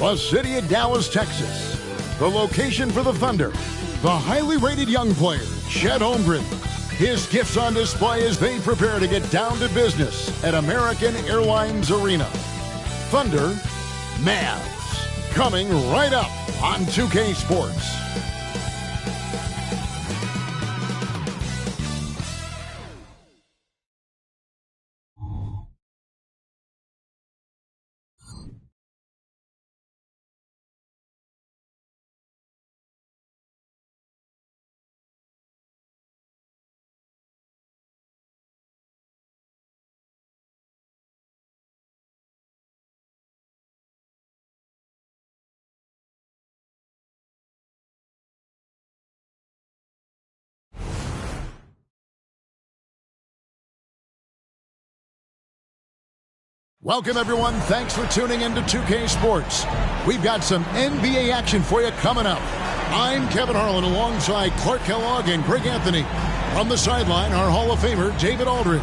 The city of Dallas, Texas. The location for the Thunder. The highly rated young player, Chet Holmgren. His gifts on display as they prepare to get down to business at American Airlines Arena. Thunder, Mavs. Coming right up on 2K Sports. Welcome, everyone. Thanks for tuning in to 2K Sports. We've got some NBA action for you coming up. I'm Kevin Harlan alongside Clark Kellogg and Greg Anthony. From the sideline, our Hall of Famer, David Aldridge.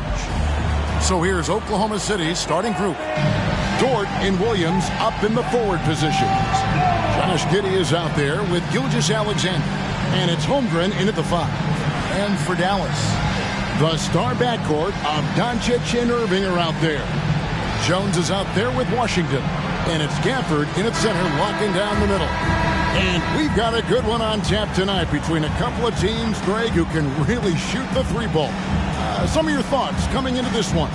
So here's Oklahoma City's starting group. Dort and Williams up in the forward positions. Josh Giddey is out there with Gilgeous-Alexander. And it's Holmgren in at the 5. And for Dallas, the star backcourt of Doncic and Irving are out there. Jones is out there with Washington. And it's Gafford in at center, locking down the middle. And we've got a good one on tap tonight between a couple of teams, Greg, who can really shoot the three ball. Some of your thoughts coming into this one.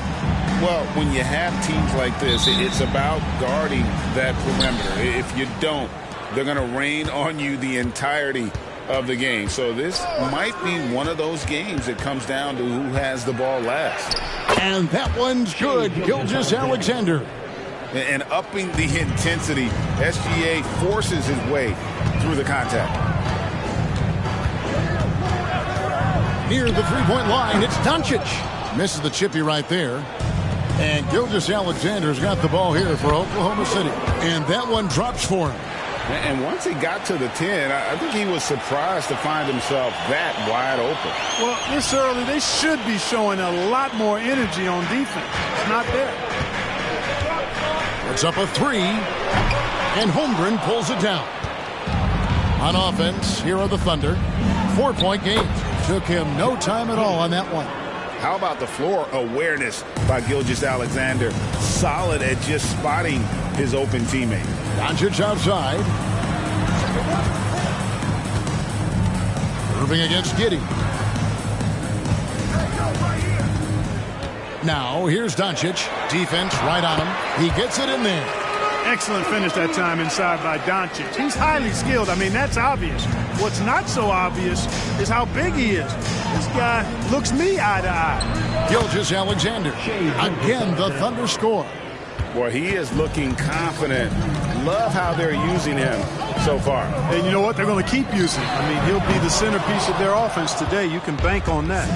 Well, when you have teams like this, it's about guarding that perimeter. If you don't, they're going to rain on you the entirety of the game. So this might be one of those games that comes down to who has the ball last. And that one's good. Gilgeous-Alexander. And upping the intensity, SGA forces his way through the contact. Near the three-point line, it's Doncic. Misses the chippy right there. And Gilgeous-Alexander's got the ball here for Oklahoma City. And that one drops for him. And once he got to the 10, I think he was surprised to find himself that wide open. Well, this early, they should be showing a lot more energy on defense. It's not there. It's up a 3, and Holmgren pulls it down. On offense, here are the Thunder. 4-point game. Took him no time at all on that one. How about the floor awareness by Gilgeous-Alexander? Solid at just spotting his open teammate. Doncic outside. Irving against Giddey. Now, here's Doncic. Defense right on him. He gets it in there. Excellent finish that time inside by Doncic. He's highly skilled. I mean, that's obvious. What's not so obvious is how big he is. This guy looks me eye to eye. Gilgeous-Alexander. Again, the Thunder score. Boy, he is looking confident. Love how they're using him so far. And you know what? They're going to keep using him. I mean, he'll be the centerpiece of their offense today. You can bank on that.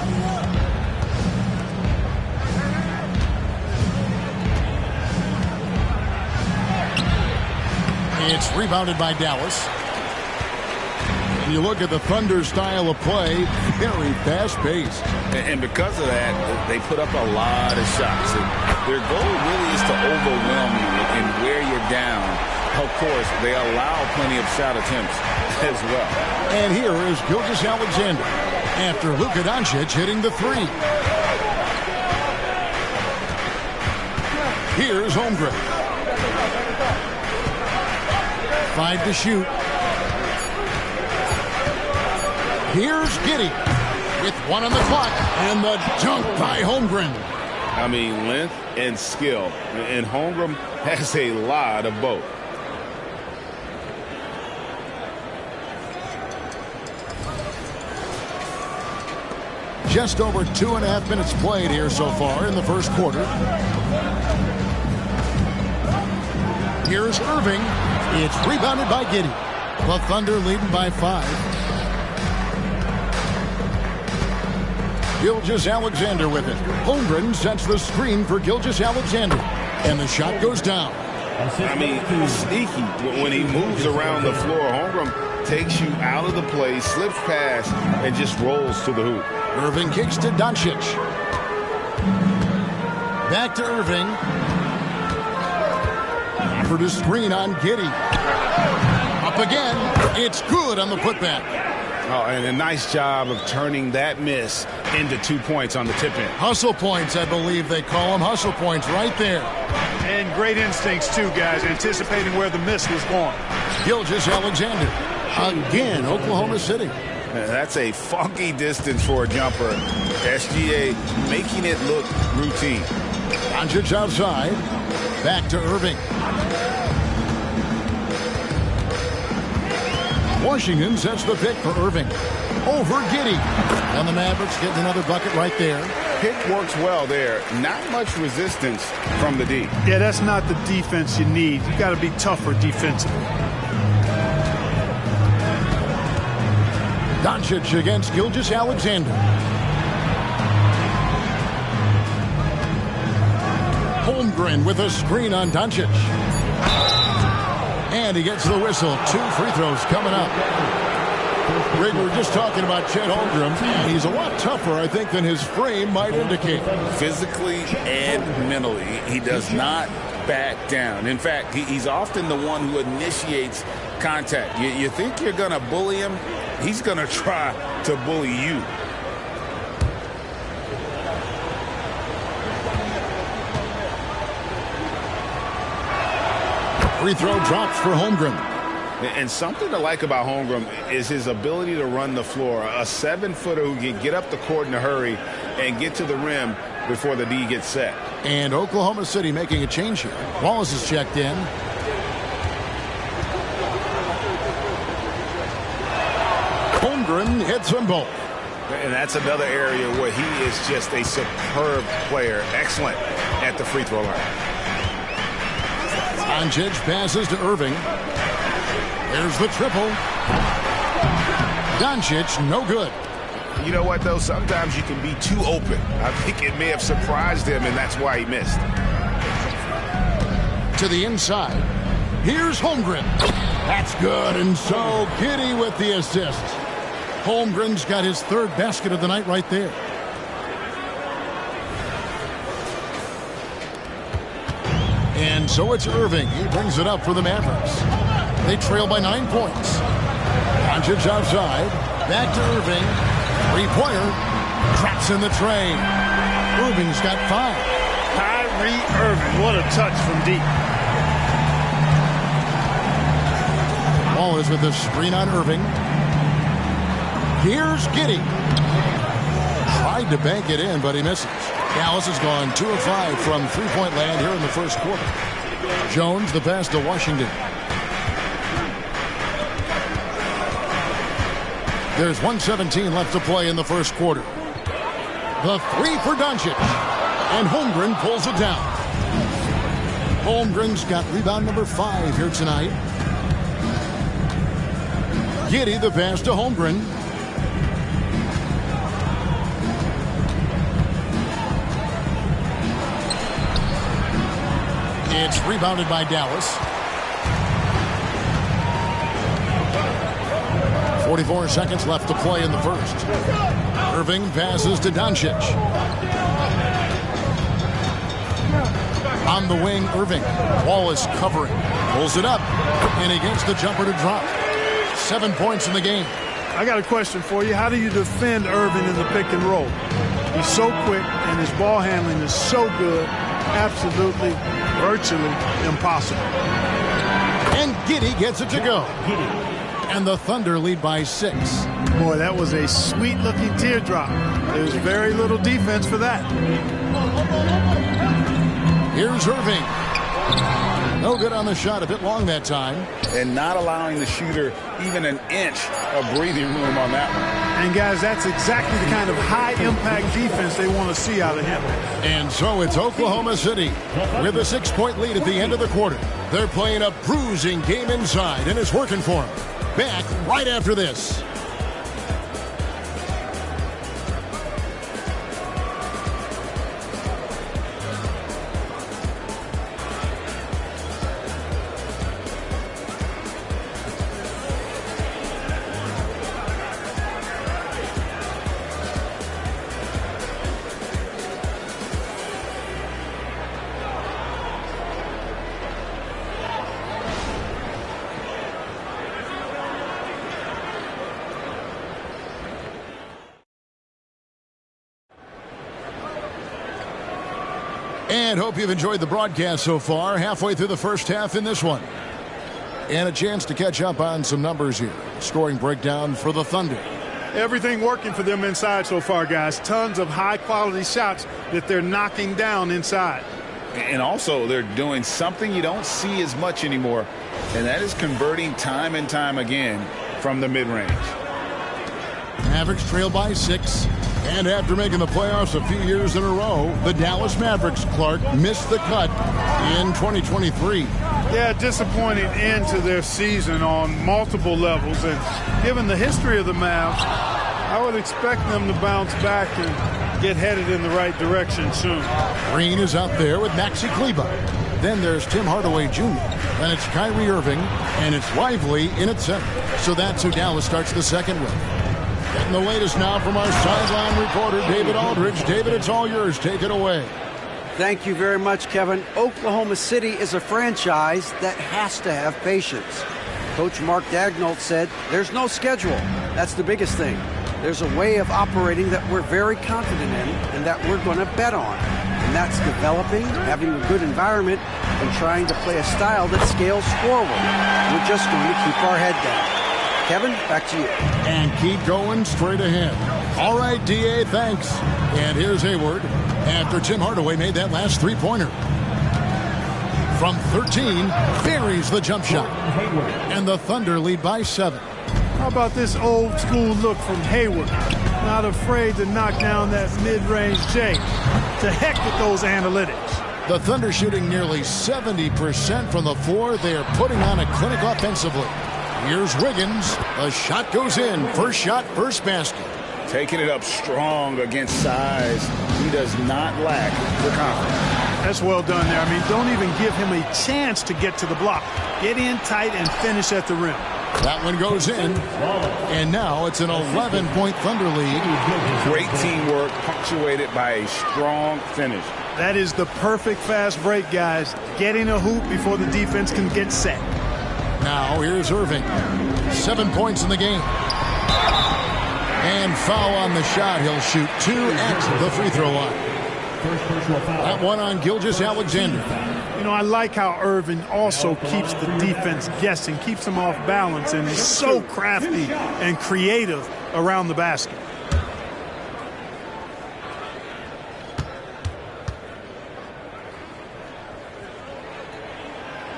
It's rebounded by Dallas. You look at the Thunder style of play, very fast-paced. And because of that, they put up a lot of shots. And their goal really is to overwhelm you and wear you down. Of course, they allow plenty of shot attempts as well. And here is Gilgeous-Alexander after Luka Doncic hitting the 3. Here's Holmgren. 5 to shoot. Here's Giddey with 1 on the clock. And the dunk by Holmgren. I mean, length and skill. And Holmgren has a lot of both. Just over 2.5 minutes played here so far in the first quarter. Here's Irving. It's rebounded by Giddey. The Thunder leading by 5. Gilgeous-Alexander with it. Holmgren sets the screen for Gilgeous-Alexander. And the shot goes down. I mean, sneaky when he moves around the floor. Holmgren takes you out of the play, slips past, and just rolls to the hoop. Irving kicks to Doncic. Back to Irving. Offered a screen on Giddey. Up again. It's good on the putback. Oh, and a nice job of turning that miss into 2 points on the tip-in. Hustle points, I believe they call them. Hustle points right there. And great instincts, too, guys, anticipating where the miss was going. Gilgeous-Alexander. Again, Oklahoma City. That's a funky distance for a jumper. SGA making it look routine. Doncic outside. Back to Irving. Washington sets the pick for Irving. Over Giddey. And the Mavericks get another bucket right there. Pick works well there. Not much resistance from the D. Yeah, that's not the defense you need. You got to be tougher defensively. Doncic against Gilgeous-Alexander. Holmgren with a screen on Doncic. And he gets the whistle. 2 free throws coming up. Greg, we were just talking about Chet Holmgren. He's a lot tougher, I think, than his frame might indicate. Physically and mentally, he does not back down. In fact, he's often the one who initiates contact. You think you're going to bully him? He's going to try to bully you. Free throw drops for Holmgren. And something to like about Holmgren is his ability to run the floor. A 7-footer who can get up the court in a hurry and get to the rim before the D gets set. And Oklahoma City making a change here. Wallace is checked in. Holmgren hits them both. And that's another area where he is just a superb player. Excellent at the free throw line. Doncic passes to Irving. There's the triple. Doncic, no good. You know what, though? Sometimes you can be too open. I think it may have surprised him, and that's why he missed. To the inside. Here's Holmgren. That's good, and so Giddey with the assist. Holmgren's got his 3rd basket of the night right there. And so it's Irving. He brings it up for the Mavericks. They trail by 9 points. Doncic outside. Back to Irving. 3-pointer. Traps in the tray. Irving's got 5. Kyrie Irving. What a touch from deep. Wallace with the screen on Irving. Here's Giddey. Tried to bank it in, but he misses. Dallas has gone 2 of 5 from 3-point land here in the first quarter. Jones the pass to Washington. There's 1:17 left to play in the first quarter. The 3 for Doncic. And Holmgren pulls it down. Holmgren's got rebound number 5 here tonight. Giddey the pass to Holmgren. It's rebounded by Dallas. 44 seconds left to play in the first. Irving passes to Doncic. On the wing, Irving. Wallace covering. Pulls it up. And he gets the jumper to drop. 7 points in the game. I got a question for you. How do you defend Irving in the pick and roll? He's so quick, and his ball handling is so good. Absolutely, virtually impossible. And Giddey gets it to go. And the Thunder lead by 6. Boy, that was a sweet-looking teardrop. There's very little defense for that. Here's Irving. No good on the shot, a bit long that time. And not allowing the shooter even an inch of breathing room on that one. And, guys, that's exactly the kind of high-impact defense they want to see out of him. And so it's Oklahoma City with a 6-point lead at the end of the quarter. They're playing a bruising game inside, and it's working for them. Back right after this. And hope you've enjoyed the broadcast so far. Halfway through the first half in this one. And a chance to catch up on some numbers here. Scoring breakdown for the Thunder. Everything working for them inside so far, guys. Tons of high-quality shots that they're knocking down inside. And also, they're doing something you don't see as much anymore, and that is converting time and time again from the mid-range. Mavericks trail by 6. And after making the playoffs a few years in a row, the Dallas Mavericks, Clark, missed the cut in 2023. Yeah, disappointing end to their season on multiple levels. And given the history of the Mavs, I would expect them to bounce back and get headed in the right direction soon. Green is out there with Maxi Kleber. Then there's Tim Hardaway Jr. Then it's Kyrie Irving, and it's Lively in at center. So that's who Dallas starts the second with. Getting the latest now from our sideline reporter, David Aldridge. David, it's all yours. Take it away. Thank you very much, Kevin. Oklahoma City is a franchise that has to have patience. Coach Mark Daigneault said there's no schedule. That's the biggest thing. There's a way of operating that we're very confident in and that we're going to bet on. And that's developing, having a good environment, and trying to play a style that scales forward. We're just going to keep our head down. Kevin, back to you. And keep going straight ahead. All right, D.A., thanks. And here's Hayward after Tim Hardaway made that last three-pointer. From 13, buries the jump shot. And the Thunder lead by 7. How about this old-school look from Hayward? Not afraid to knock down that mid-range J. To heck with those analytics. The Thunder shooting nearly 70% from the floor. They are putting on a clinic offensively. Here's Wiggins. The shot goes in. First shot, first basket. Taking it up strong against size. He does not lack the confidence. That's well done there. I mean, don't even give him a chance to get to the block. Get in tight and finish at the rim. That one goes in. And now it's an 11-point Thunder lead. Great teamwork punctuated by a strong finish. That is the perfect fast break, guys. Getting a hoop before the defense can get set. Now here's Irving. 7 points in the game. And foul on the shot. He'll shoot 2 at the free throw line. That one on Gilgeous-Alexander. You know, I like how Irving also keeps the defense guessing, keeps them off balance, and is so crafty and creative around the basket.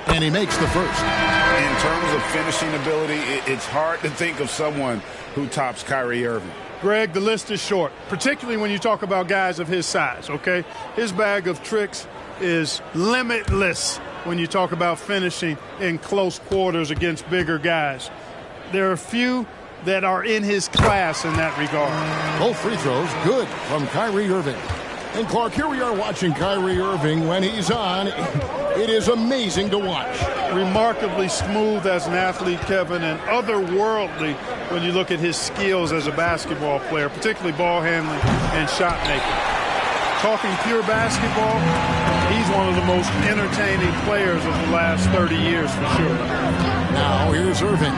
And he makes the first. In terms of finishing ability, it's hard to think of someone who tops Kyrie Irving. Greg, the list is short, particularly when you talk about guys of his size, okay? His bag of tricks is limitless when you talk about finishing in close quarters against bigger guys. There are few that are in his class in that regard. Both free throws good from Kyrie Irving. And Clark, here we are watching Kyrie Irving. When he's on, it is amazing to watch. Remarkably smooth as an athlete, Kevin, and otherworldly when you look at his skills as a basketball player, particularly ball handling and shot making. Talking pure basketball, he's one of the most entertaining players of the last 30 years for sure. Now here's Irving.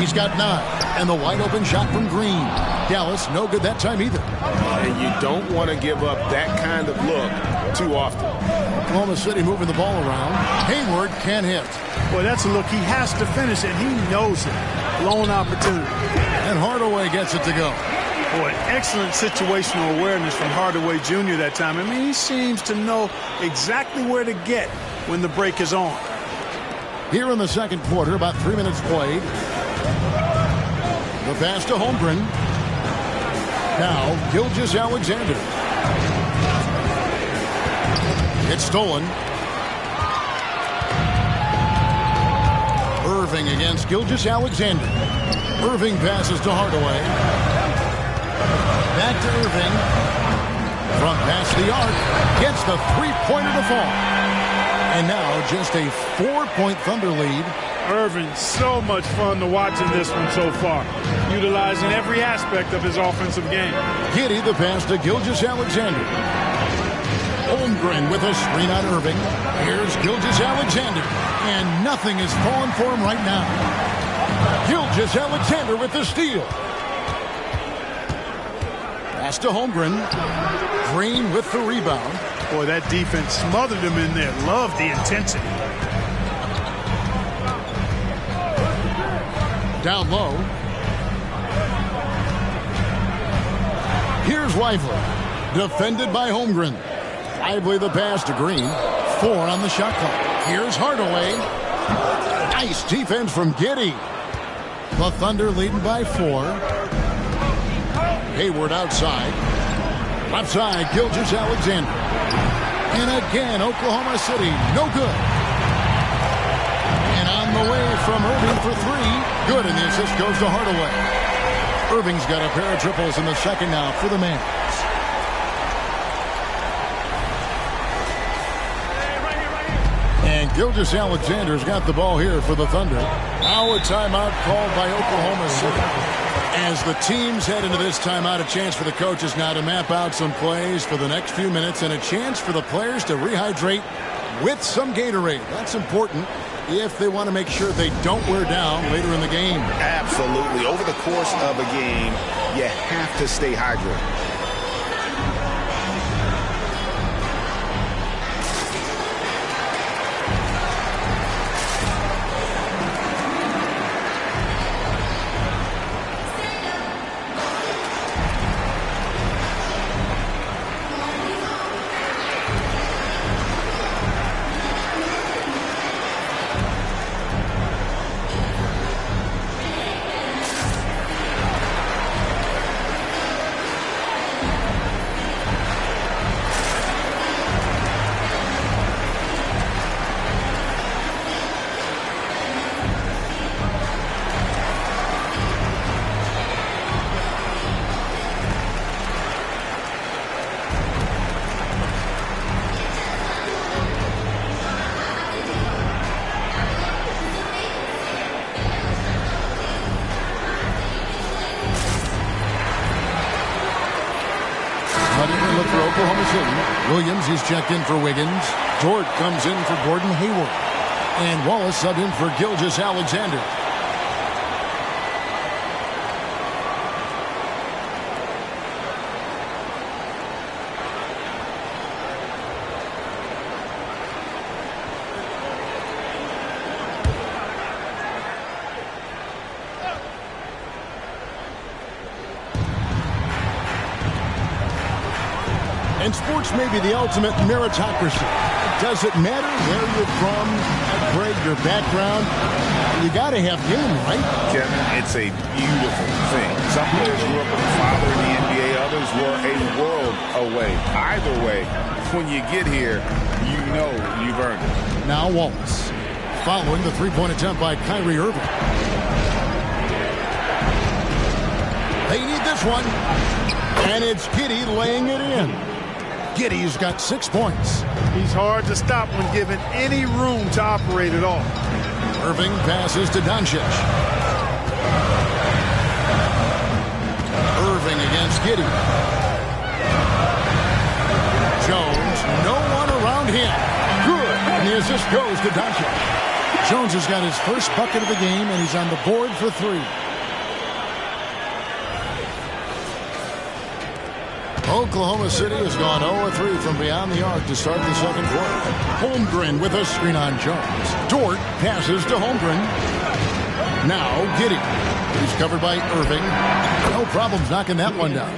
He's got 9. And the wide open shot from Green. Dallas, no good that time either. And you don't want to give up that kind of look too often. Oklahoma City moving the ball around. Hayward can't hit. Boy, that's a look. He has to finish it. He knows it. Blown opportunity. And Hardaway gets it to go. Boy, excellent situational awareness from Hardaway Jr. that time. I mean, he seems to know exactly where to get when the break is on. Here in the second quarter, about 3 minutes played. The pass to Holmgren. Now, Gilgeous-Alexander. It's stolen. Irving against Gilgeous-Alexander. Irving passes to Hardaway. Back to Irving. From past the arc. Gets the three-pointer to fall. And now just a 4-point Thunder lead. Irving, so much fun to watch in this one so far. Utilizing every aspect of his offensive game. Giddey the pass to Gilgeous-Alexander. Holmgren with a screen on Irving. Here's Gilgeous-Alexander. And nothing is falling for him right now. Gilgeous-Alexander with the steal. Pass to Holmgren. Green with the rebound. Boy, that defense smothered him in there. Love the intensity. Down low. Here's Lively. Defended by Holmgren. Lively the pass to Green. 4 on the shot clock. Here's Hardaway. Nice defense from Giddey. The Thunder leading by 4. Hayward outside. Left side, Gilgeous-Alexander. And again, Oklahoma City, no good. And on the way from Irving for 3. Good, and the assist goes to Hardaway. Irving's got a pair of triples in the second now for the Mavs. And Gilgeous-Alexander's got the ball here for the Thunder. Now a timeout called by Oklahoma City. As the teams head into this timeout, a chance for the coaches now to map out some plays for the next few minutes and a chance for the players to rehydrate with some Gatorade. That's important if they want to make sure they don't wear down later in the game. Absolutely. Over the course of a game, you have to stay hydrated. Williams, he's checked in for Wiggins. Dort comes in for Gordon Hayward. And Wallace subbed in for Gilgeous-Alexander. And sports may be the ultimate meritocracy. Does it matter where you're from, Greg, your background? You got to have game, right? Kevin, it's a beautiful thing. Some players grew up with a father in the NBA. Others were a world away. Either way, when you get here, you know you've earned it. Now Wallace, following the three-point attempt by Kyrie Irving. They need this one. And it's Giddey laying it in. Giddey's got 6 points. He's hard to stop when given any room to operate at all. Irving passes to Doncic. Irving against Giddey. Jones, no one around him. Good. And the assist goes to Doncic. Jones has got his first bucket of the game, and he's on the board for 3. Oklahoma City has gone 0-3 from beyond the arc to start the second quarter. Holmgren with a screen on Jones. Dort passes to Holmgren. Now Giddey. He's covered by Irving. No problems knocking that one down.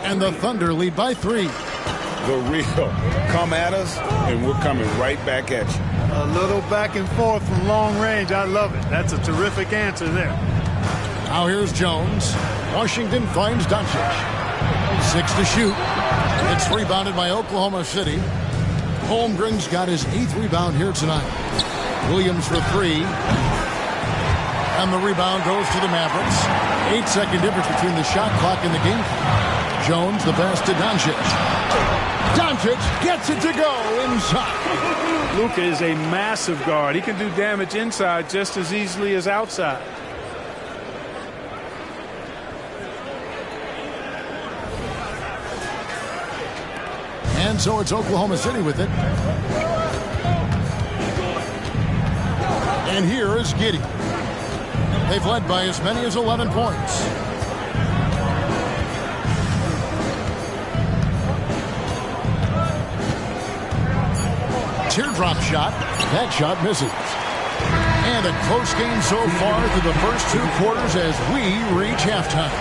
And the Thunder lead by 3. The real come at us, and we're coming right back at you. A little back and forth from long range. I love it. That's a terrific answer there. Now here's Jones. Washington finds Doncic. 6 to shoot. It's rebounded by Oklahoma City. Holmgren's got his 8th rebound here tonight. Williams for 3. And the rebound goes to the Mavericks. 8-second difference between the shot clock and the game clock. Jones, the pass to Doncic. Doncic gets it to go inside. Luka is a massive guard. He can do damage inside just as easily as outside. And so it's Oklahoma City with it. And here is Giddey. They've led by as many as 11 points. teardrop shot. That shot misses. And a close game so far through the first 2 quarters as we reach halftime.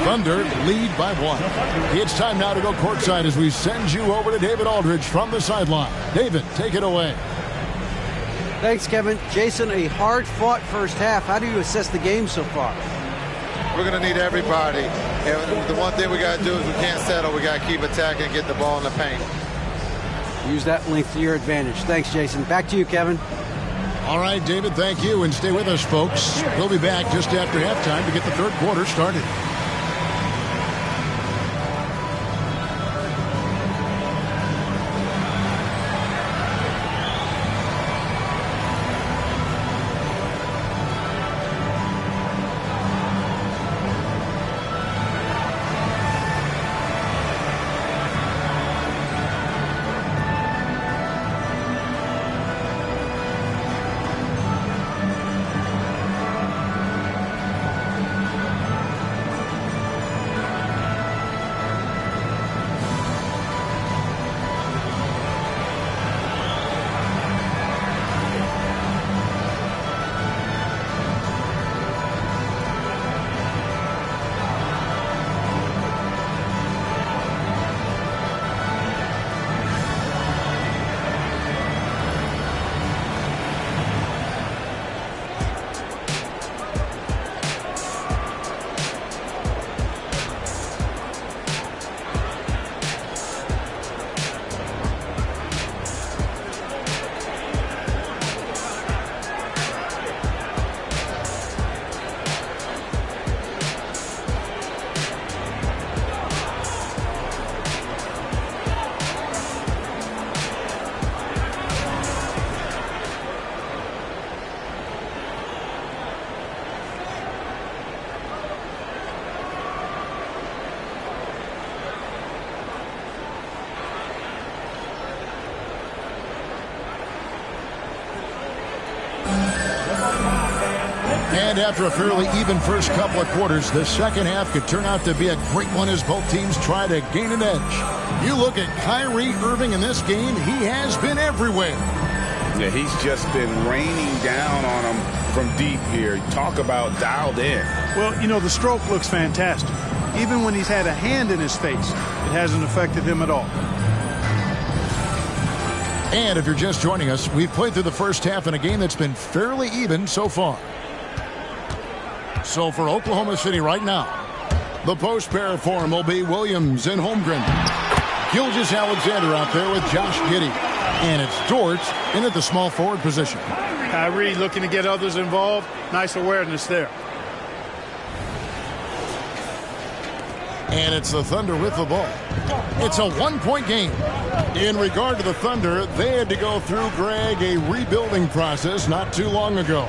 Thunder lead by 1. It's time now to go courtside as we send you over to David Aldridge from the sideline. David, take it away. Thanks, Kevin. Jason, a hard-fought first half. How do you assess the game so far? We're going to need everybody. And the one thing we got to do is we can't settle. We got to keep attacking and get the ball in the paint. Use that length to your advantage. Thanks, Jason. Back to you, Kevin. All right, David, thank you. And stay with us, folks. We'll be back just after halftime to get the third quarter started. And after a fairly even first couple of quarters, the second half could turn out to be a great one as both teams try to gain an edge. You look at Kyrie Irving in this game, he has been everywhere. Yeah, he's just been raining down on him from deep here. Talk about dialed in. Well, you know, the stroke looks fantastic. Even when he's had a hand in his face, it hasn't affected him at all. And if you're just joining us, we've played through the first half in a game that's been fairly even so far. So for Oklahoma City right now, the post pair for him will be Williams and Holmgren. Gilgeous-Alexander out there with Josh Giddey. And it's George in at the small forward position. Kyrie looking to get others involved. Nice awareness there. And it's the Thunder with the ball. It's a one-point game. In regard to the Thunder, they had to go through, Greg, a rebuilding process not too long ago.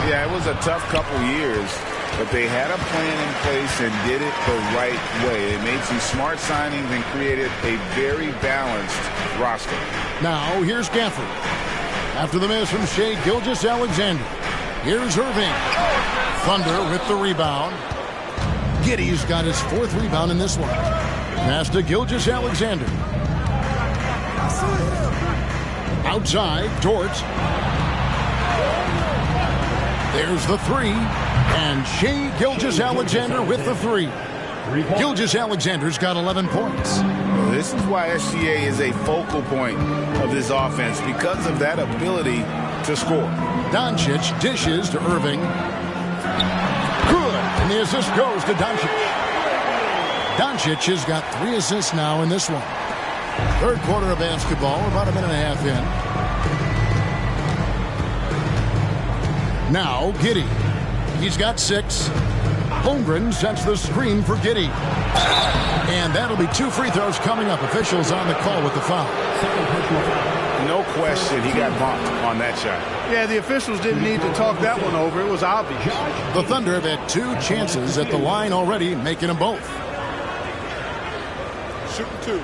Yeah, it was a tough couple years, but they had a plan in place and did it the right way. They made some smart signings and created a very balanced roster. Now, here's Gafford. After the miss from Shai Gilgeous-Alexander. Here's Irving. Thunder with the rebound. Giddey's got his fourth rebound in this one. Pass to Gilgeous-Alexander. Outside, Dort. There's the three. And Shai Gilgeous-Alexander with the three. Gilgeous-Alexander's got 11 points. This is why SGA is a focal point of this offense, because of that ability to score. Doncic dishes to Irving. Good. And the assist goes to Doncic. Doncic has got 3 assists now in this one. Third quarter of basketball, about a minute and a half in. Now, Giddey. He's got 6. Holmgren sets the screen for Giddey. And that'll be 2 free throws coming up. Officials on the call with the foul. No question he got bumped on that shot. Yeah, the officials didn't need to talk that one over. It was obvious. The Thunder have had 2 chances at the line already, making them both. Shooting 2.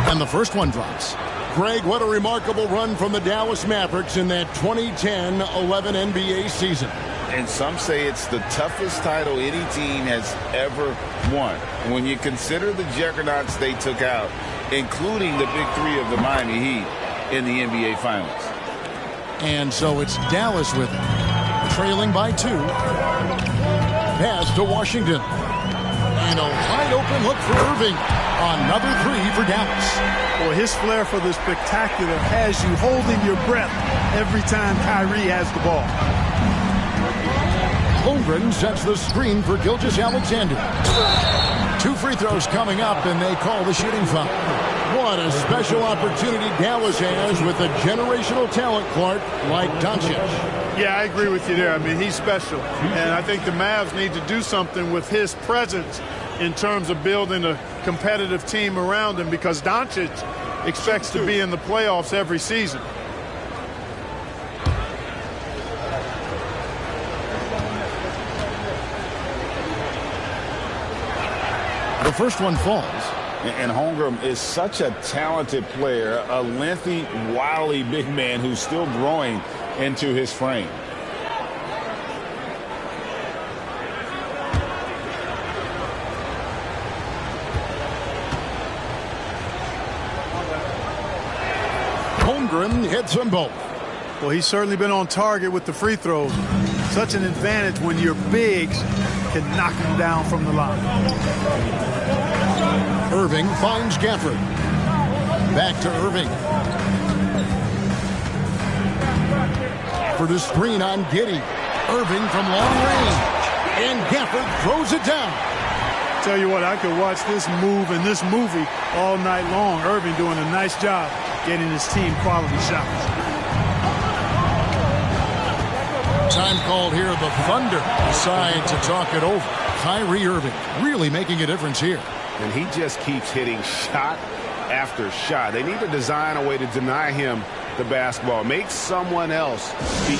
And the first one drops. Greg, what a remarkable run from the Dallas Mavericks in that 2010-11 NBA season. And some say it's the toughest title any team has ever won. And when you consider the juggernauts they took out, including the big three of the Miami Heat in the NBA Finals. And so it's Dallas with it, trailing by 2. Pass to Washington. And a wide open look for Irving. Another 3 for Dallas. Well, his flair for the spectacular has you holding your breath every time Kyrie has the ball. Holmgren sets the screen for Gilgeous-Alexander. 2 free throws coming up, and they call the shooting foul. What a special opportunity Dallas has with a generational talent, Clark, like Doncic. Yeah, I agree with you there. I mean, he's special. And I think the Mavs need to do something with his presence in terms of building a competitive team around him, because Doncic expects to be in the playoffs every season. The first one falls. And Holmgren is such a talented player, a lengthy, wily big man who's still growing into his frame. Holmgren hits them both. Well, he's certainly been on target with the free throws. Such an advantage when your bigs can knock him down from the line. Irving finds Gafford. Back to Irving. For the screen on Giddey. Irving from long range. And Gafford throws it down. Tell you what, I could watch this move and this movie all night long. Irving doing a nice job getting his team quality shots. Time called here. The Thunder decide to talk it over. Kyrie Irving really making a difference here. And he just keeps hitting shot after shot. They need to design a way to deny him the basketball. Make someone else beat.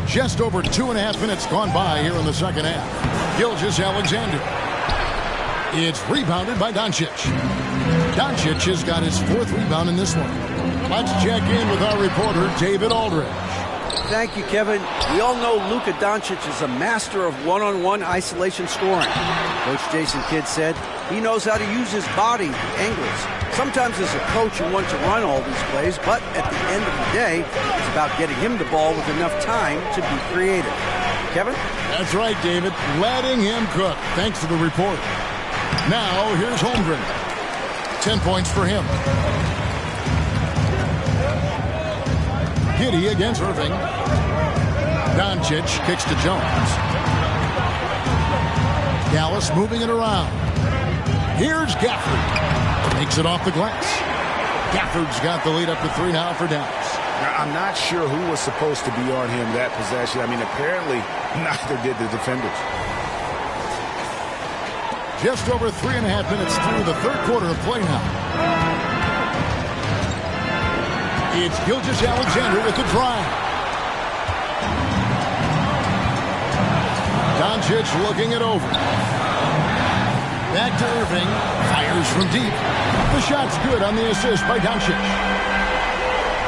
Just over 2.5 minutes gone by here in the second half. Gilgeous-Alexander. It's rebounded by Doncic. Doncic has got his 4th rebound in this one. Let's check in with our reporter, David Aldridge. Thank you, Kevin. We all know Luka Doncic is a master of one-on-one isolation scoring. Coach Jason Kidd said he knows how to use his body, angles. Sometimes as a coach you want to run all these plays, but at the end of the day, it's about getting him the ball with enough time to be creative. Kevin? That's right, David. Letting him cook. Thanks for the report. Now, here's Holmgren. 10 points for him. Giddey against Irving. Doncic kicks to Jones. Dallas moving it around. Here's Gafford. Makes it off the glass. Gafford's got the lead up to 3 now for Dallas. Now, I'm not sure who was supposed to be on him that possession. I mean, apparently neither did the defenders. Just over 3.5 minutes through the third quarter of play now. It's Gilgeous-Alexander with the drive. Doncic looking it over. Back to Irving. Fires from deep. The shot's good on the assist by Doncic.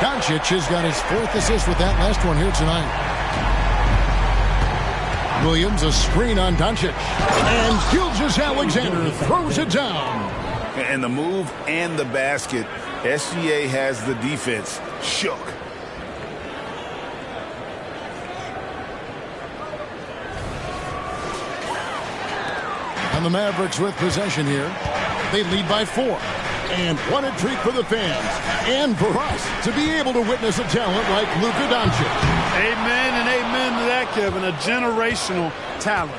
Doncic has got his 4th assist with that last one here tonight. Williams, a screen on Doncic. And Gilgeous-Alexander throws it down. And the move and the basket, SGA has the defense shook. And the Mavericks with possession here. They lead by 4. And what a treat for the fans and for us to be able to witness a talent like Luka Doncic. Amen and amen to that, Kevin. A generational talent.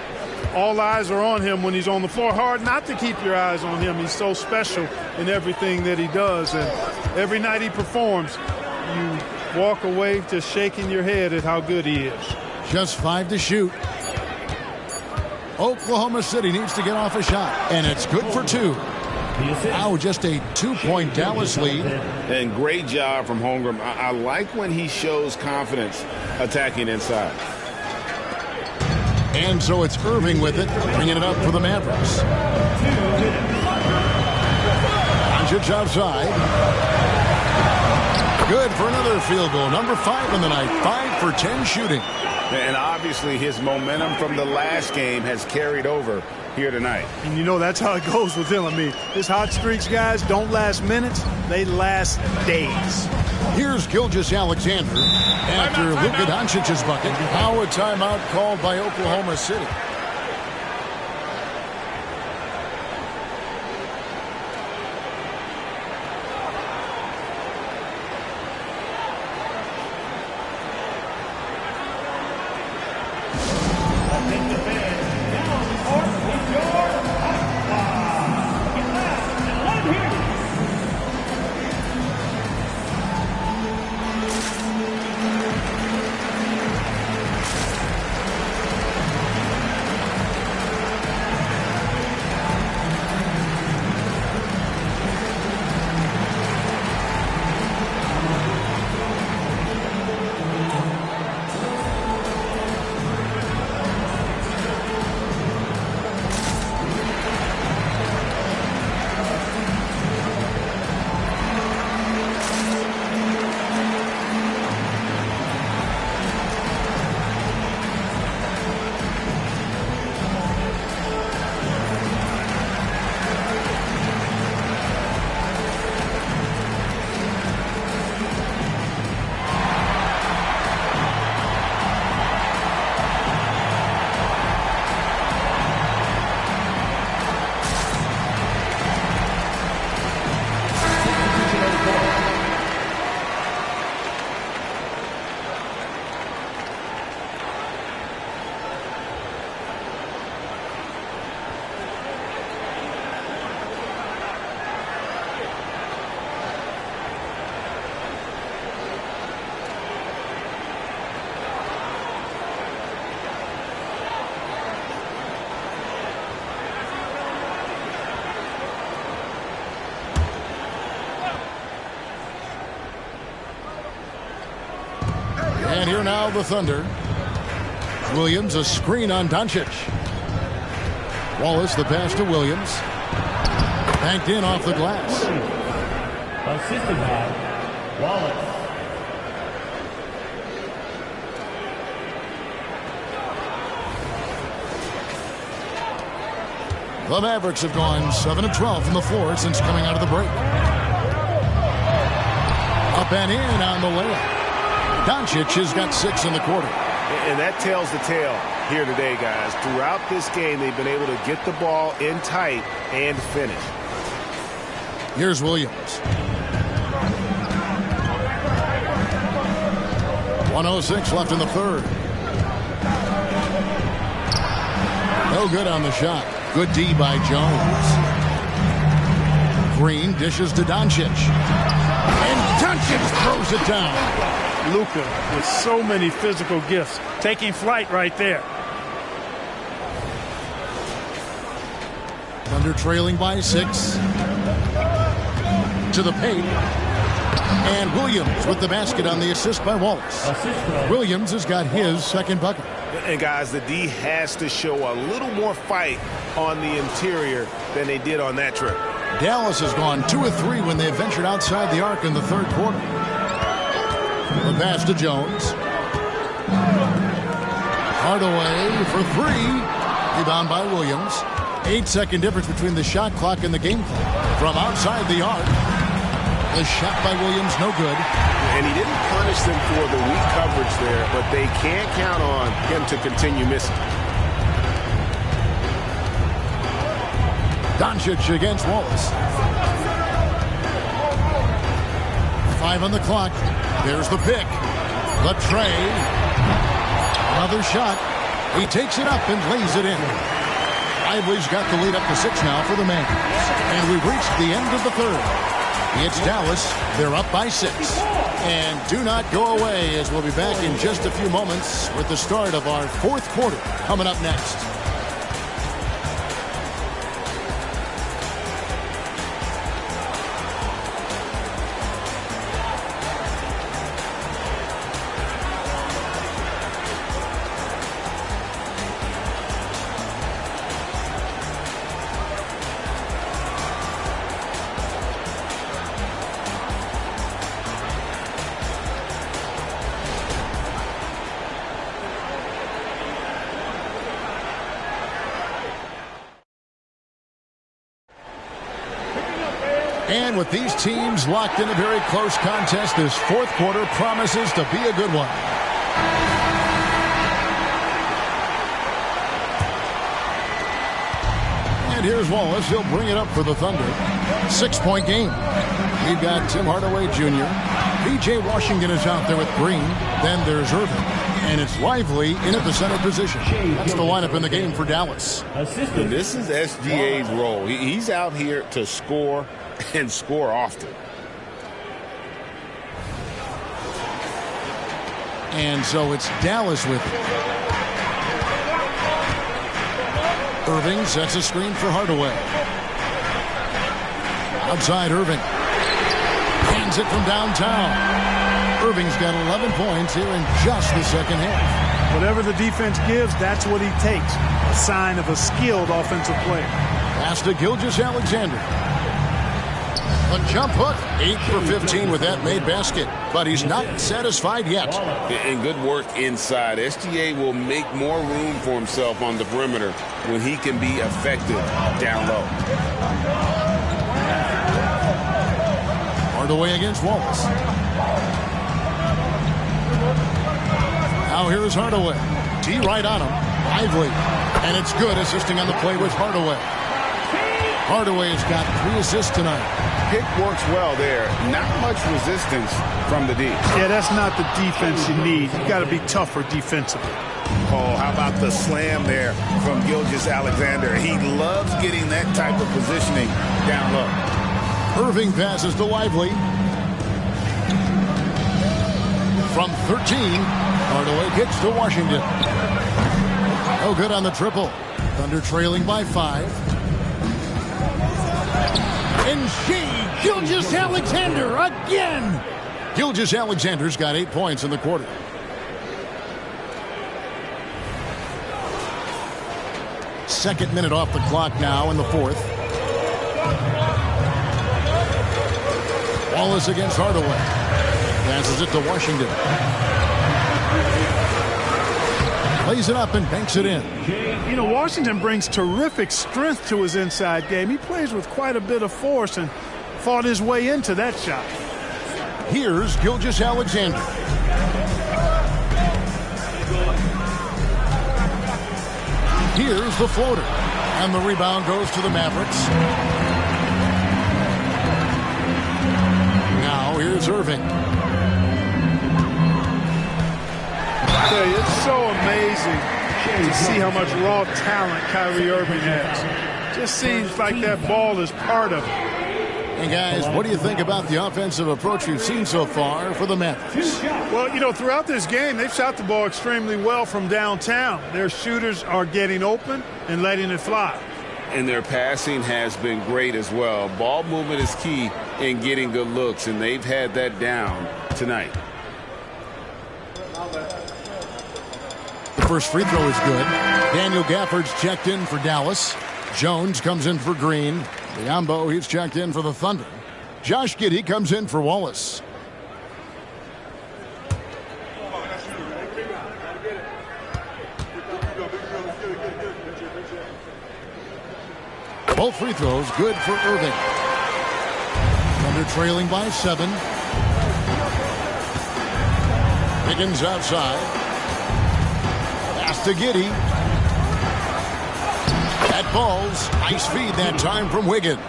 All eyes are on him when he's on the floor. Hard not to keep your eyes on him. He's so special in everything that he does. And every night he performs, you walk away just shaking your head at how good he is. Just 5 to shoot. Oklahoma City needs to get off a shot, and it's good for 2. Now just a 2-point Dallas lead. And great job from Holmgren. I like when he shows confidence attacking inside. And so it's Irving with it, bringing it up for the Mavericks. Doncic outside. Good for another field goal. Number 5 in the night. 5 for 10 shooting. And obviously his momentum from the last game has carried over here tonight. And you know that's how it goes with him. I mean, his hot streaks, guys, don't last minutes. They last days. Here's Gilgeous-Alexander after Luka Doncic's bucket. Now a timeout called by Oklahoma City. And here now the Thunder. Williams, a screen on Doncic. Wallace, the pass to Williams. Banked in off the glass. Assisted by Wallace. The Mavericks have gone 7 of 12 from the floor since coming out of the break. Up and in on the layup. Doncic has got 6 in the quarter. And that tells the tale here today, guys. Throughout this game, they've been able to get the ball in tight and finish. Here's Williams. 1:06 left in the third. No good on the shot. Good D by Jones. Green dishes to Doncic. And Doncic throws it down. Luka with so many physical gifts. Taking flight right there. Thunder trailing by 6. To the paint. And Williams with the basket on the assist by Wallace. Williams has got his second bucket. And guys, the D has to show a little more fight on the interior than they did on that trip. Dallas has gone 2 of 3 when they ventured outside the arc in the third quarter. The pass to Jones. Hardaway for 3. Rebound by Williams. 8-second difference between the shot clock and the game clock. From outside the arc. The shot by Williams, no good. And he didn't punish them for the weak coverage there, but they can't count on him to continue missing. Doncic against Wallace. 5 on the clock. There's the pick. The tray. Another shot. He takes it up and lays it in. Lively's got the lead up to 6 now for the Mavericks. And we've reached the end of the third. It's Dallas. They're up by 6. And do not go away, as we'll be back in just a few moments with the start of our fourth quarter coming up next. And with these teams locked in a very close contest, this fourth quarter promises to be a good one. And here's Wallace. He'll bring it up for the Thunder. 6-point game. We've got Tim Hardaway Jr. P.J. Washington is out there with Green. Then there's Irving. And it's Lively in at the center position. That's the lineup in the game for Dallas. And this is SGA's role. He's out here to score and score often. And so it's Dallas with it. Irving sets a screen for Hardaway. Outside Irving. Hands it from downtown. Irving's got 11 points here in just the second half. Whatever the defense gives, that's what he takes. A sign of a skilled offensive player. Pass to Gilgeous-Alexander. A jump hook, 8 for 15 with that made basket. But he's not satisfied yet. And good work inside. SGA will make more room for himself on the perimeter when he can be effective down low. Hardaway against Wallace. Now here's Hardaway. T right on him. Lively. And it's good, assisting on the play with Hardaway. Hardaway has got 3 assists tonight. Pick works well there. Not much resistance from the D. Yeah, that's not the defense you need. You got to be tougher defensively. Oh, how about the slam there from Gilgeous-Alexander? He loves getting that type of positioning down low. Irving passes to Lively. From 13, Hardaway kicks to Washington. No good on the triple. Thunder trailing by 5. And Gilgeous-Alexander again. Gilgeous-Alexander's got 8 points in the quarter. Second minute off the clock now in the fourth. Wallace against Hardaway. Passes it to Washington. Plays it up and banks it in. You know, Washington brings terrific strength to his inside game. He plays with quite a bit of force and fought his way into that shot. Here's Gilgeous-Alexander. Here's the floater. And the rebound goes to the Mavericks. Now here's Irving. I tell you, it's so amazing to see how much raw talent Kyrie Irving has. Just seems like that ball is part of it. And guys, what do you think about the offensive approach we've seen so far for the Mavericks? Well, you know, throughout this game, they've shot the ball extremely well from downtown. Their shooters are getting open and letting it fly. And their passing has been great as well. Ball movement is key in getting good looks, and they've had that down tonight. The first free throw is good. Daniel Gafford's checked in for Dallas. Jones comes in for Green. Biombo, he's checked in for the Thunder. Josh Giddey comes in for Wallace. Both free throws good for Irving. Thunder trailing by 7. Wiggins outside. Pass to Giddey. That ball's nice feed that time from Wiggins.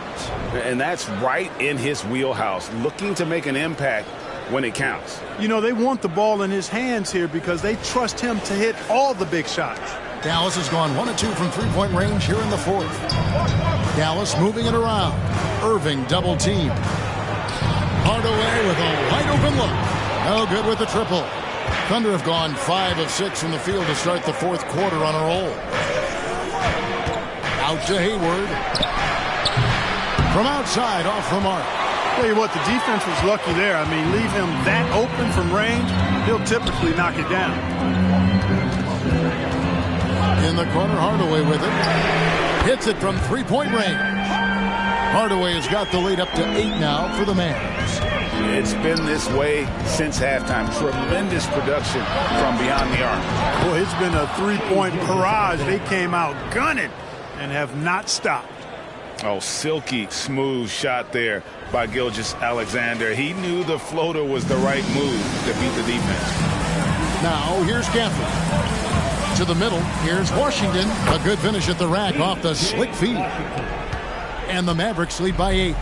And that's right in his wheelhouse, looking to make an impact when it counts. You know, they want the ball in his hands here because they trust him to hit all the big shots. Dallas has gone 1 of 2 from three-point range here in the fourth. Dallas moving it around. Irving double team. Hardaway with a wide open look. No good with the triple. Thunder have gone 5 of 6 from the field to start the fourth quarter on a roll. Out to Hayward. From outside, off the mark. Tell you what, the defense was lucky there. I mean, leave him that open from range, he'll typically knock it down. In the corner, Hardaway with it. Hits it from three-point range. Hardaway has got the lead up to 8 now for the Mavs. It's been this way since halftime. Tremendous production from beyond the arc. Boy, it's been a three-point barrage. They came out gunning and have not stopped. Oh, silky smooth shot there by Gilgeous-Alexander. He knew the floater was the right move to beat the defense. Now here's Gafford. To the middle, here's Washington. A good finish at the rack off the slick feed. And the Mavericks lead by 8.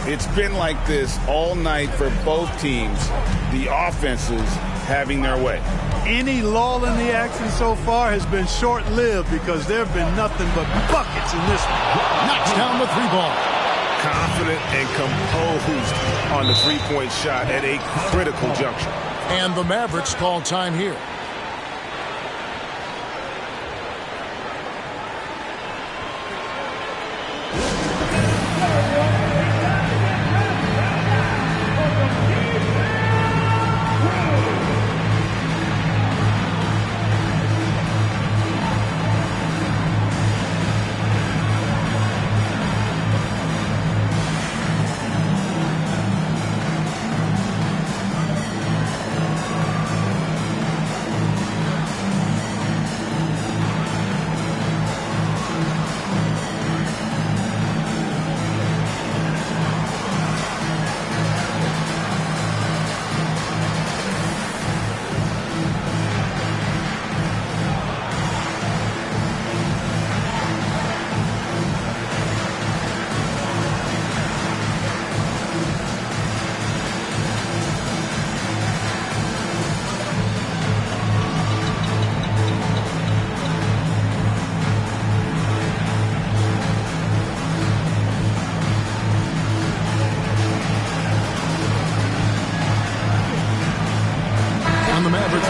It's been like this all night for both teams. The offenses having their way. Any lull in the action so far has been short-lived because there have been nothing but buckets in this one. Knocks down the 3-ball. Confident and composed on the three-point shot at a critical juncture. And the Mavericks call time here.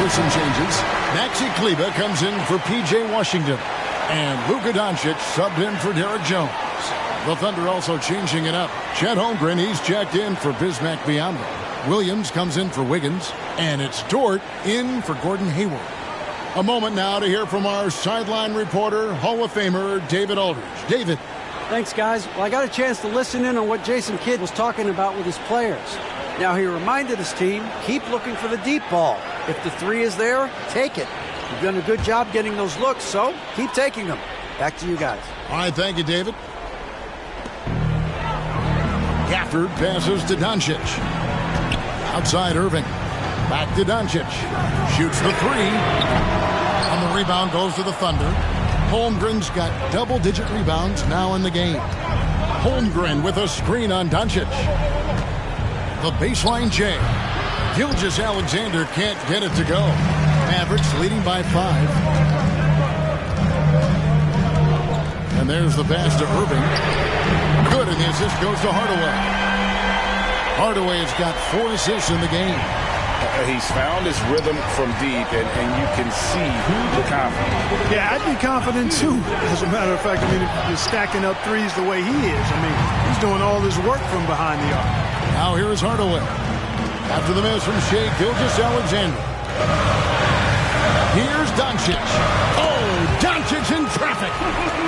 Some changes. Maxi Kleber comes in for P.J. Washington. And Luka Doncic subbed in for Derek Jones. The Thunder also changing it up. Chet Holmgren, he's checked in for Bismack Biyombo. Williams comes in for Wiggins. And it's Dort in for Gordon Hayward. A moment now to hear from our sideline reporter, Hall of Famer David Aldridge. David. Thanks, guys. Well, I got a chance to listen in on what Jason Kidd was talking about with his players. Now, he reminded his team, keep looking for the deep ball. If the 3 is there, take it. You've done a good job getting those looks, so keep taking them. Back to you guys. All right, thank you, David. Gafford passes to Doncic. Outside Irving. Back to Doncic. Shoots the 3. On the rebound goes to the Thunder. Holmgren's got double-digit rebounds now in the game. Holmgren with a screen on Doncic. The baseline J. Gilgeous-Alexander can't get it to go. Mavericks leading by 5. And there's the pass to Irving. Good, and the assist goes to Hardaway. Hardaway has got 4 assists in the game. He's found his rhythm from deep, and you can see the confidence. Yeah, I'd be confident too. As a matter of fact, I mean, if you're stacking up threes the way he is, I mean, he's doing all his work from behind the arc. Now here is Hardaway. After the miss from Shea Gilgeous-Alexander. Here's Doncic. Oh, Doncic in traffic.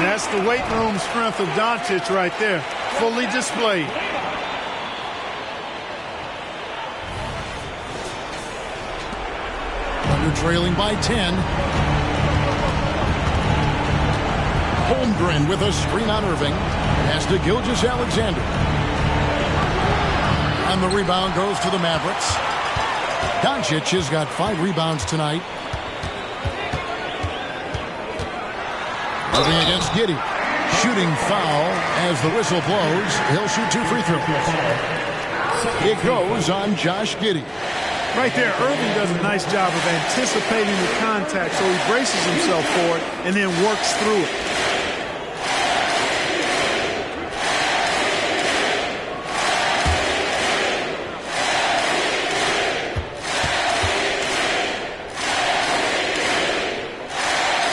That's the weight room strength of Doncic right there. Fully displayed. Under trailing by 10. Holmgren with a screen on Irving. Pass to Gilgeous-Alexander. And the rebound goes to the Mavericks. Doncic has got 5 rebounds tonight. Irving against Giddey. Shooting foul as the whistle blows. He'll shoot 2 free throws. It goes on Josh Giddey. Right there, Irving does a nice job of anticipating the contact, so he braces himself for it and then works through it.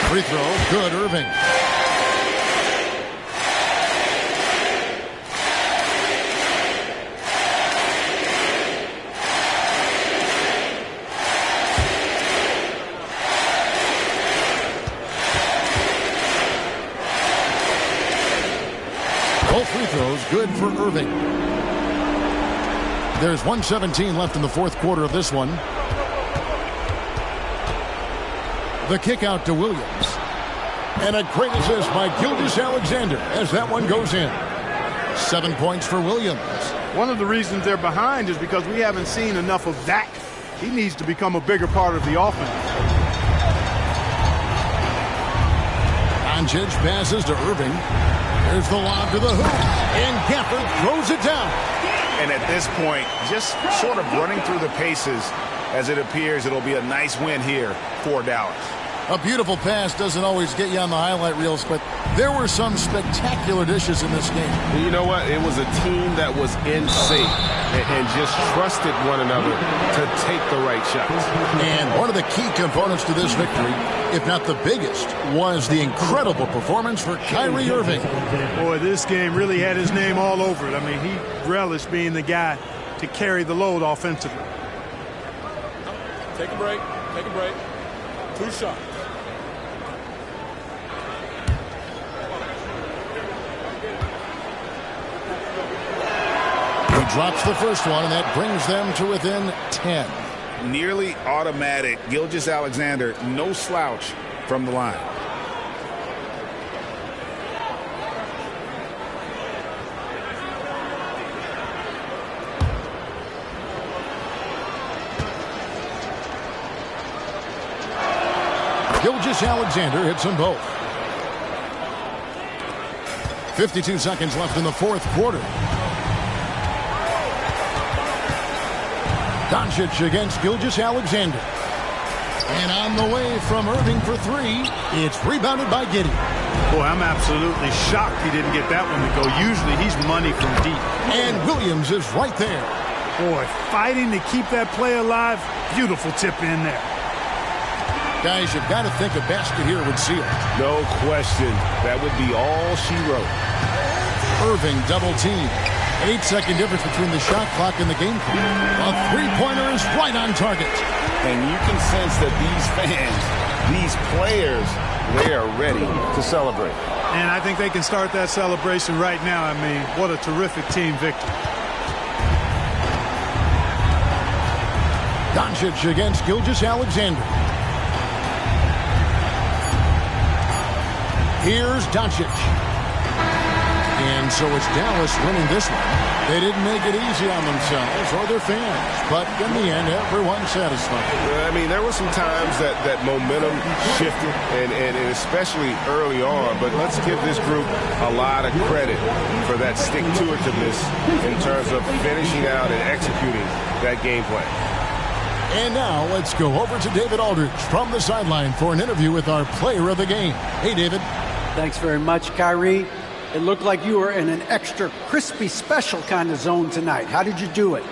Free throw, good, Irving. Both free throws good for Irving. There's 1:17 left in the fourth quarter of this one. The kick out to Williams. And a great assist by Gilgeous-Alexander as that one goes in. 7 points for Williams. One of the reasons they're behind is because we haven't seen enough of that. He needs to become a bigger part of the offense. Doncic passes to Irving. There's the lob to the hoop. And Gafford throws it down. And at this point, just sort of running through the paces, as it appears it'll be a nice win here for Dallas. A beautiful pass doesn't always get you on the highlight reels, but there were some spectacular dishes in this game. You know what? It was a team that was in sync and just trusted one another to take the right shots. And one of the key components to this victory, if not the biggest, was the incredible performance for Kyrie Irving. Boy, this game really had his name all over it. I mean, he relished being the guy to carry the load offensively. Take a break. Take a break. 2 shots. He drops the first one, and that brings them to within 10. Nearly automatic. Gilgeous-Alexander, no slouch from the line. Gilgeous-Alexander hits them both. 52 seconds left in the fourth quarter. Doncic against Gilgeous-Alexander. And on the way from Irving for 3. It's rebounded by Giddey. Boy, I'm absolutely shocked he didn't get that one to go. Usually he's money from deep. And Williams is right there. Boy, fighting to keep that play alive. Beautiful tip in there. Guys, you've got to think a basket here would seal it. No question. That would be all she wrote. Irving double team. 8-second difference between the shot clock and the game clock. A three-pointer is right on target. And you can sense that these fans, these players, they are ready to celebrate. And I think they can start that celebration right now. I mean, what a terrific team victory. Doncic against Gilgeous-Alexander. Here's Doncic. And so it's Dallas winning this one. They didn't make it easy on themselves or their fans, but in the end, everyone's satisfied. I mean, there were some times that momentum shifted, and especially early on, but let's give this group a lot of credit for that stick-to-itiveness in terms of finishing out and executing that game plan. And now let's go over to David Aldridge from the sideline for an interview with our player of the game. Hey, David. Thanks very much, Kyrie. It looked like you were in an extra crispy special kind of zone tonight. How did you do it?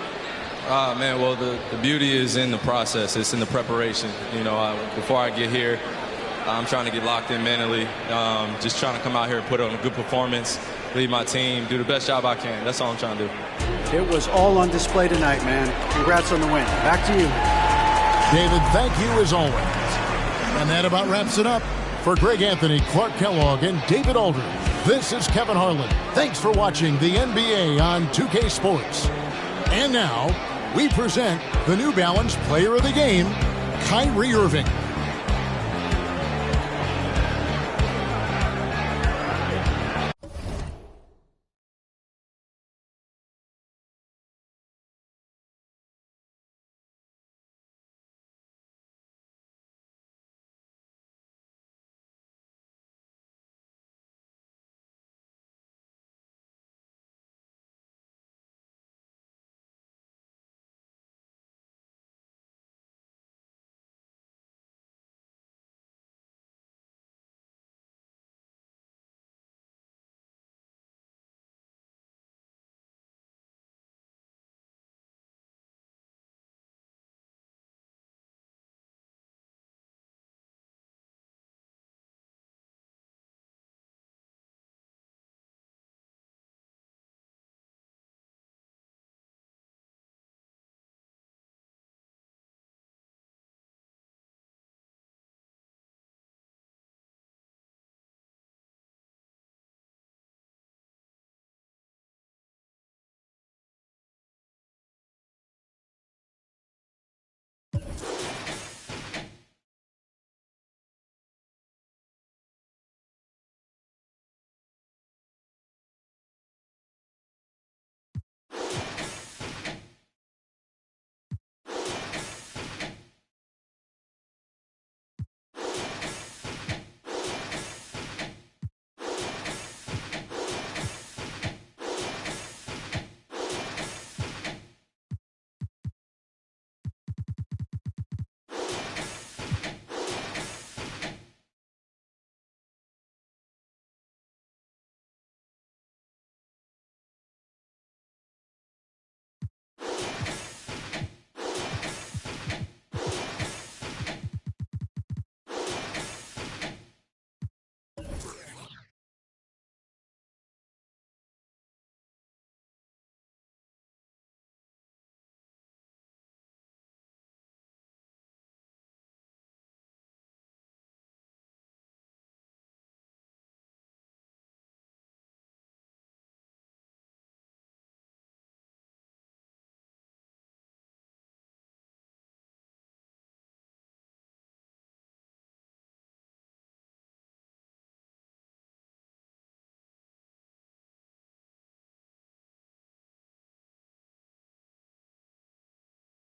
Man, well, the beauty is in the process. It's in the preparation. You know, before I get here, I'm trying to get locked in mentally, just trying to come out here and put on a good performance, lead my team, do the best job I can. That's all I'm trying to do. It was all on display tonight, man. Congrats on the win. Back to you. David, thank you as always. And that about wraps it up. For Greg Anthony, Clark Kellogg, and David Aldridge, this is Kevin Harlan. Thanks for watching the NBA on 2K Sports. And now, we present the New Balance Player of the Game, Kyrie Irving.